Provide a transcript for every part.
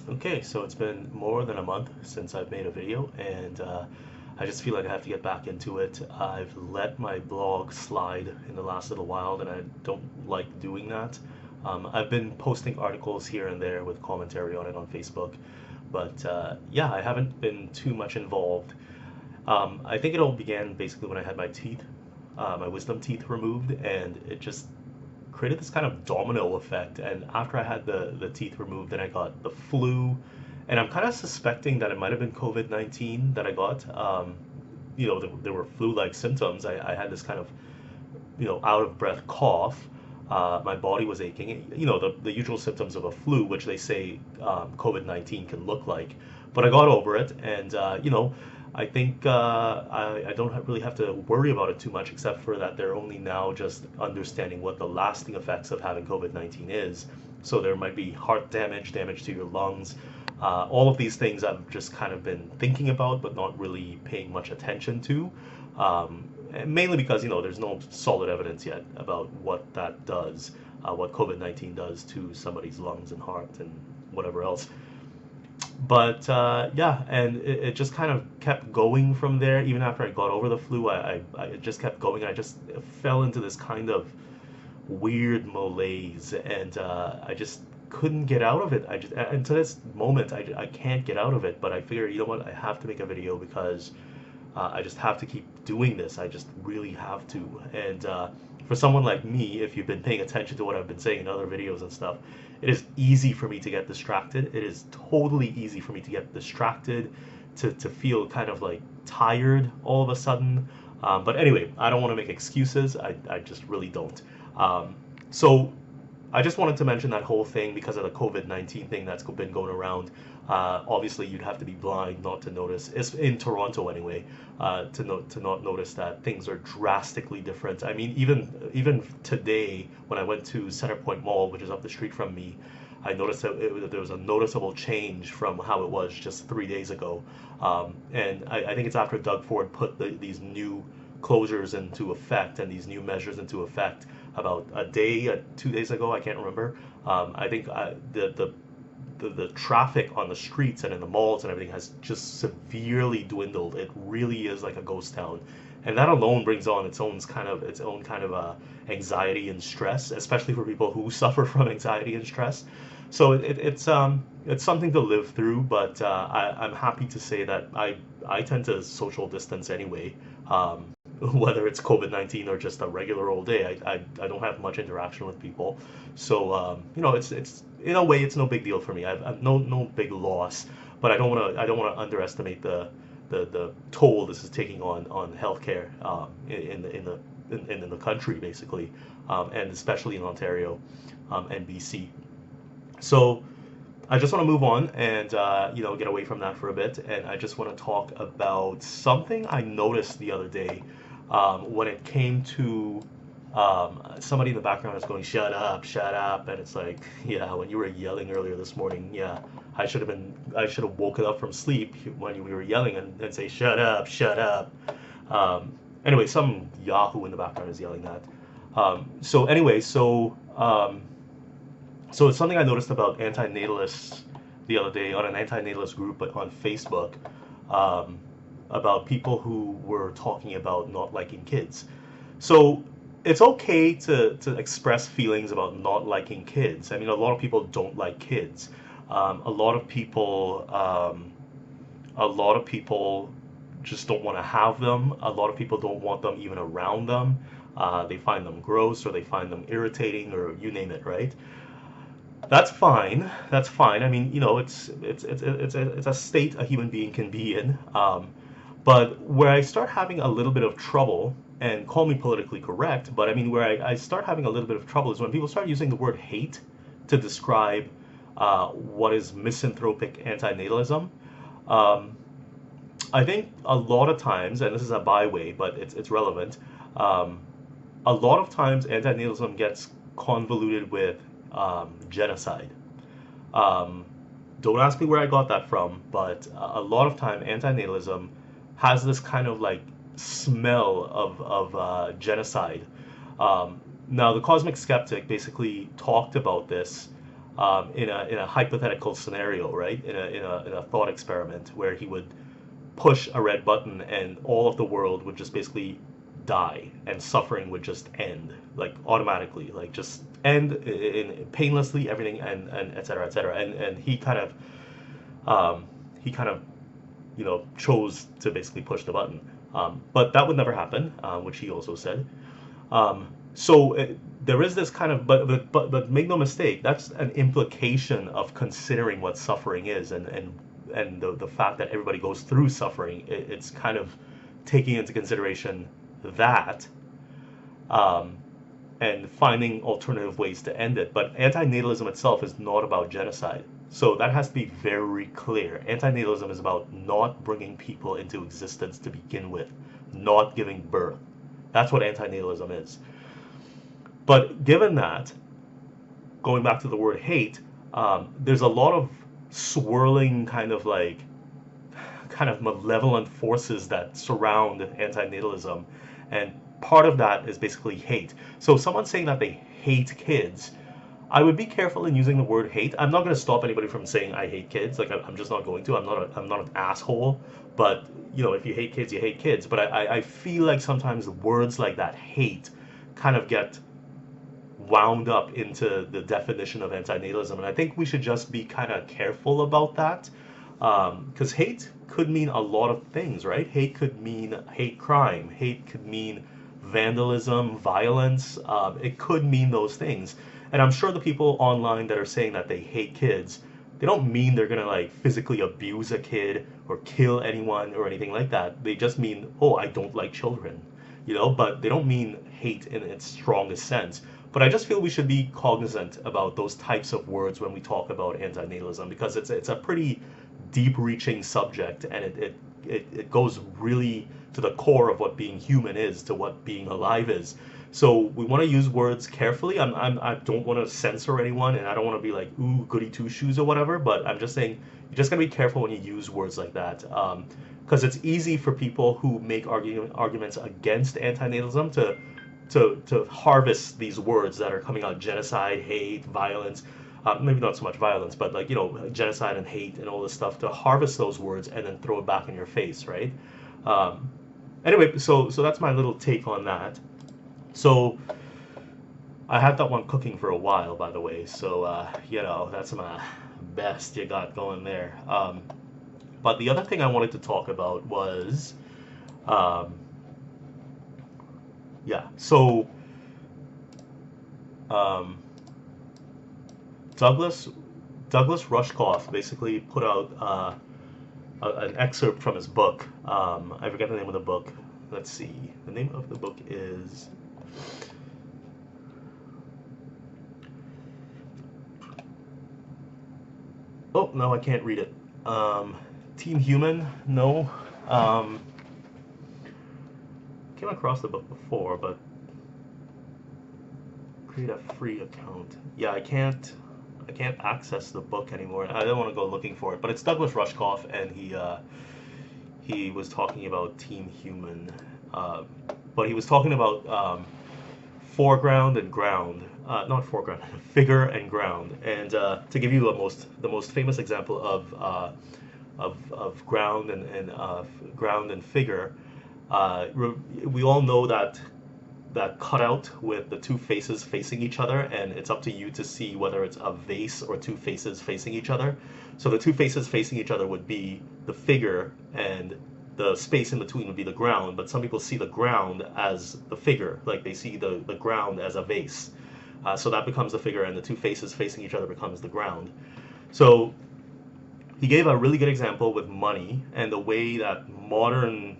Okay, so it's been more than a month since I've made a video, and I just feel like I have to get back into it. I've let my blog slide in the last little while, and I don't like doing that. I've been posting articles here and there with commentary on it on Facebook, but yeah, I haven't been too much involved. I think it all began basically when I had my wisdom teeth removed, and it just created this kind of domino effect. And after I had the teeth removed, then I got the flu, and I'm kind of suspecting that it might have been COVID-19 that I got. There were flu-like symptoms. I had this kind of out of breath cough. My body was aching. The usual symptoms of a flu, which they say COVID-19 can look like. But I got over it, and I think I don't really have to worry about it too much, except for that they're only now just understanding what the lasting effects of having COVID-19 is. So there might be heart damage, damage to your lungs. All of these things I've just kind of been thinking about, but not really paying much attention to. And mainly because, there's no solid evidence yet about what that does, what COVID-19 does to somebody's lungs and heart and whatever else. But yeah, and it just kind of kept going from there. Even after I got over the flu, it just kept going. I just fell into this kind of weird malaise, and I just couldn't get out of it. And to this moment, I can't get out of it. But I figured, you know what, I have to make a video because I just have to keep doing this. I just really have to. And for someone like me, if you've been paying attention to what I've been saying in other videos and stuff, it is easy for me to get distracted. It is totally easy for me to get distracted, to feel kind of like tired all of a sudden. But anyway, I don't want to make excuses. I just really don't. So I just wanted to mention that whole thing because of the COVID-19 thing that's been going around. Obviously, you'd have to be blind not to notice. It's in Toronto anyway, to not notice that things are drastically different. I mean, even today when I went to Centerpoint Mall, which is up the street from me, I noticed that there was a noticeable change from how it was just 3 days ago. And I think it's after Doug Ford put these new closures into effect and these new measures into effect about a day, 2 days ago. I can't remember. I think the traffic on the streets and in the malls and everything has just severely dwindled. It really is like a ghost town, and that alone brings on its own kind of anxiety and stress, especially for people who suffer from anxiety and stress. So it's something to live through, but I'm happy to say that I tend to social distance anyway. Whether it's COVID-19 or just a regular old day, I don't have much interaction with people. So it's in a way it's no big deal for me. I've no big loss, but I don't want to underestimate the toll this is taking on healthcare in the country basically, and especially in Ontario, and BC. So I just want to move on and get away from that for a bit, and I just want to talk about something I noticed the other day, when it came to somebody in the background is going, shut up," and it's like, yeah, when you were yelling earlier this morning, yeah, I should have woken up from sleep when we were yelling and say, shut up. Anyway, some Yahoo in the background is yelling that. So anyway, so it's something I noticed about antinatalists the other day on an antinatalist group on Facebook, about people who were talking about not liking kids. So it's okay to express feelings about not liking kids. I mean, a lot of people don't like kids. A lot of people just don't want to have them. A lot of people don't want them even around them. They find them gross or they find them irritating or you name it, right? That's fine. That's fine. I mean, it's a state a human being can be in. But where I start having a little bit of trouble, and call me politically correct, but I mean, where I start having a little bit of trouble is when people start using the word hate to describe what is misanthropic antinatalism. Um, I think a lot of times, and this is a byway, but it's relevant. Um, a lot of times, antinatalism gets convoluted with genocide. Um, don't ask me where I got that from, but a lot of time, antinatalism has this kind of like smell of genocide. Now, the Cosmic Skeptic basically talked about this in a hypothetical scenario, right? In a thought experiment where he would push a red button and all of the world would just basically die and suffering would just end, like automatically, like just end in painlessly, everything, and et cetera, et cetera. And he kind of chose to basically push the button. But that would never happen, which he also said. There is this kind of, but make no mistake, that's an implication of considering what suffering is, and the fact that everybody goes through suffering. It's kind of taking into consideration that, and finding alternative ways to end it. But antinatalism itself is not about genocide. So that has to be very clear. Antinatalism is about not bringing people into existence to begin with, not giving birth. That's what antinatalism is. But given that, going back to the word hate, there's a lot of swirling kind of malevolent forces that surround antinatalism, and part of that is basically hate. So someone saying that they hate kids, I would be careful in using the word hate. I'm not going to stop anybody from saying I hate kids. Like I'm just not going to. I'm not an asshole. But if you hate kids, you hate kids. But I feel like sometimes words like that, hate, kind of get wound up into the definition of antinatalism, and I think we should just be kind of careful about that, because hate could mean a lot of things, right? Hate could mean hate crime, hate could mean vandalism, violence. It could mean those things, and I'm sure the people online that are saying that they hate kids, they don't mean they're gonna like physically abuse a kid or kill anyone or anything like that. They just mean, oh, I don't like children, but they don't mean hate in its strongest sense. But I just feel we should be cognizant about those types of words when we talk about antinatalism, because it's a pretty deep-reaching subject, and it goes really to the core of what being human is, to what being alive is. So we want to use words carefully. I don't want to censor anyone, and I don't want to be like, ooh, goody two-shoes or whatever, but I'm just saying, you just got to be careful when you use words like that. Because it's easy for people who make arguments against antinatalism to harvest these words that are coming out: genocide, hate, violence, maybe not so much violence, but like genocide and hate and all this stuff, to harvest those words and then throw it back in your face, right? Anyway, so that's my little take on that. So I had that one cooking for a while, by the way, so that's my best you got going there. But the other thing I wanted to talk about was so Douglas Rushkoff basically put out an excerpt from his book. I forget the name of the book. Let's see. The name of the book is oh no, I can't read it. Team Human? No. Came across the book before, but create a free account. Yeah, I can't access the book anymore. I don't want to go looking for it, but it's Douglas Rushkoff, and he was talking about Team Human, but he was talking about foreground and ground, not foreground, figure and ground. And to give you the most famous example of ground and ground and figure. We all know that cutout with the two faces facing each other, and it's up to you to see whether it's a vase or two faces facing each other. So the two faces facing each other would be the figure, and the space in between would be the ground. But some people see the ground as the figure, like they see the ground as a vase. So that becomes the figure, and the two faces facing each other becomes the ground. So he gave a really good example with money and the way that modern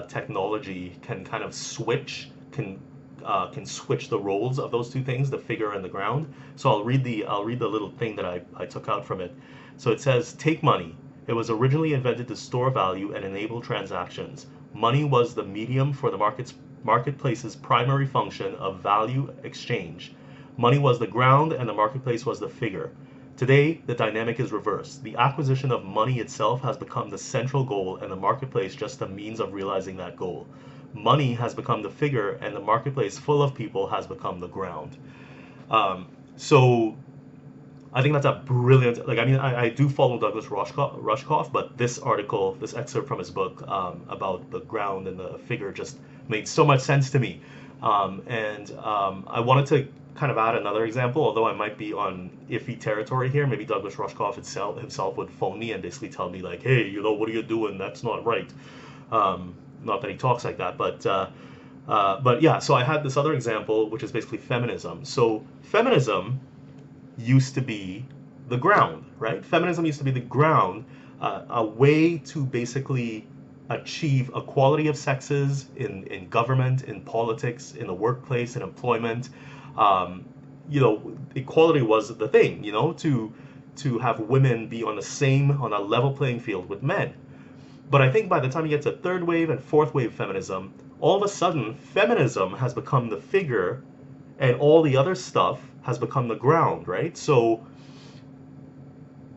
technology can kind of switch the roles of those two things, the figure and the ground. So I'll read the little thing that I took out from it. So it says, take money. It was originally invented to store value and enable transactions. Money was the medium for the marketplace's primary function of value exchange. Money was the ground and the marketplace was the figure. Today, the dynamic is reversed. The acquisition of money itself has become the central goal, and the marketplace just a means of realizing that goal. Money has become the figure, and the marketplace full of people has become the ground. So I think that's a brilliant, like, I mean, I do follow Douglas Rushkoff, but this article, this excerpt from his book about the ground and the figure just made so much sense to me. I wanted to kind of add another example, although I might be on iffy territory here. Maybe Douglas Rushkoff himself would phone me and basically tell me, like, hey, you know, what are you doing? That's not right. Not that he talks like that, but yeah, so I had this other example, which is basically feminism. So feminism used to be the ground, right? Feminism used to be the ground, a way to basically achieve equality of sexes in government, in politics, in the workplace, in employment. You know, equality was the thing, you know, to have women be on a level playing field with men. But I think by the time you get to third wave and fourth wave feminism, all of a sudden feminism has become the figure and all the other stuff has become the ground, right? So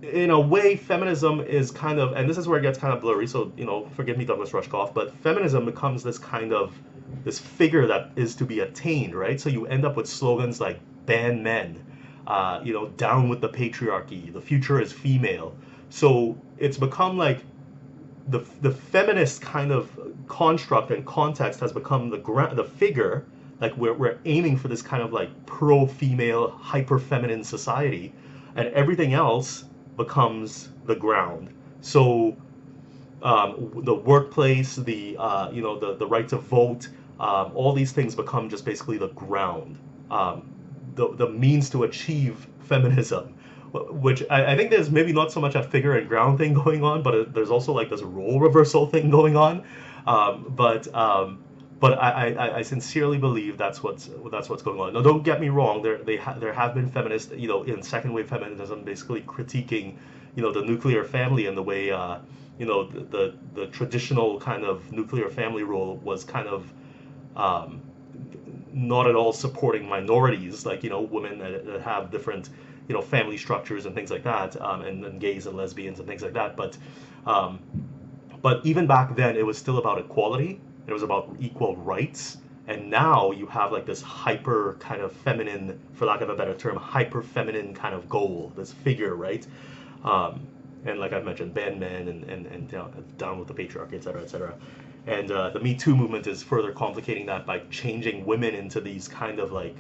in a way, feminism is kind of, and this is where it gets kind of blurry, so, you know, forgive me, Douglas Rushkoff, but feminism becomes this kind of, this figure that is to be attained, right? So you end up with slogans like ban men, you know, down with the patriarchy, the future is female. So it's become like the feminist kind of construct and context has become the figure, like we're aiming for this kind of like pro-female, hyper-feminine society, and everything else becomes the ground. So the workplace, you know, the right to vote, all these things become just basically the ground, the means to achieve feminism, which I think there's maybe not so much a figure and ground thing going on, but there's also like this role reversal thing going on. But I sincerely believe that's what's going on. Now, don't get me wrong. There have been feminists, you know, in second wave feminism, basically critiquing, you know, the nuclear family and the way, you know, the traditional kind of nuclear family role was kind of not at all supporting minorities, like, you know, women that have different, you know, family structures and things like that, and gays and lesbians and things like that. But even back then, it was still about equality. It was about equal rights. And now you have like this hyper kind of feminine, for lack of a better term, hyper feminine kind of goal, this figure, right? And like I've mentioned, ban men and down with the patriarchy, et cetera, et cetera. And the Me Too movement is further complicating that by changing women into these kind of like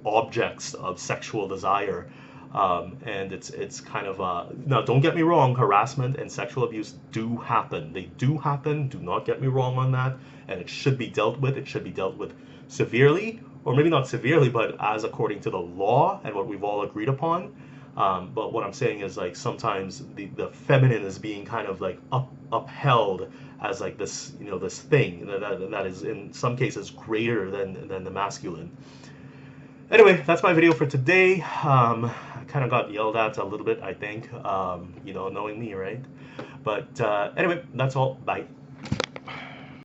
objects of sexual desire. And it's kind of now, don't get me wrong, harassment and sexual abuse do happen. They do happen. Do not get me wrong on that. And it should be dealt with. It should be dealt with severely, or maybe not severely, but as according to the law and what we've all agreed upon. But what I'm saying is, like, sometimes the feminine is being kind of like upheld as like this, you know, this thing that is in some cases greater than the masculine. Anyway, that's my video for today. I kind of got yelled at a little bit, I think, you know, knowing me, right? But anyway, that's all. Bye.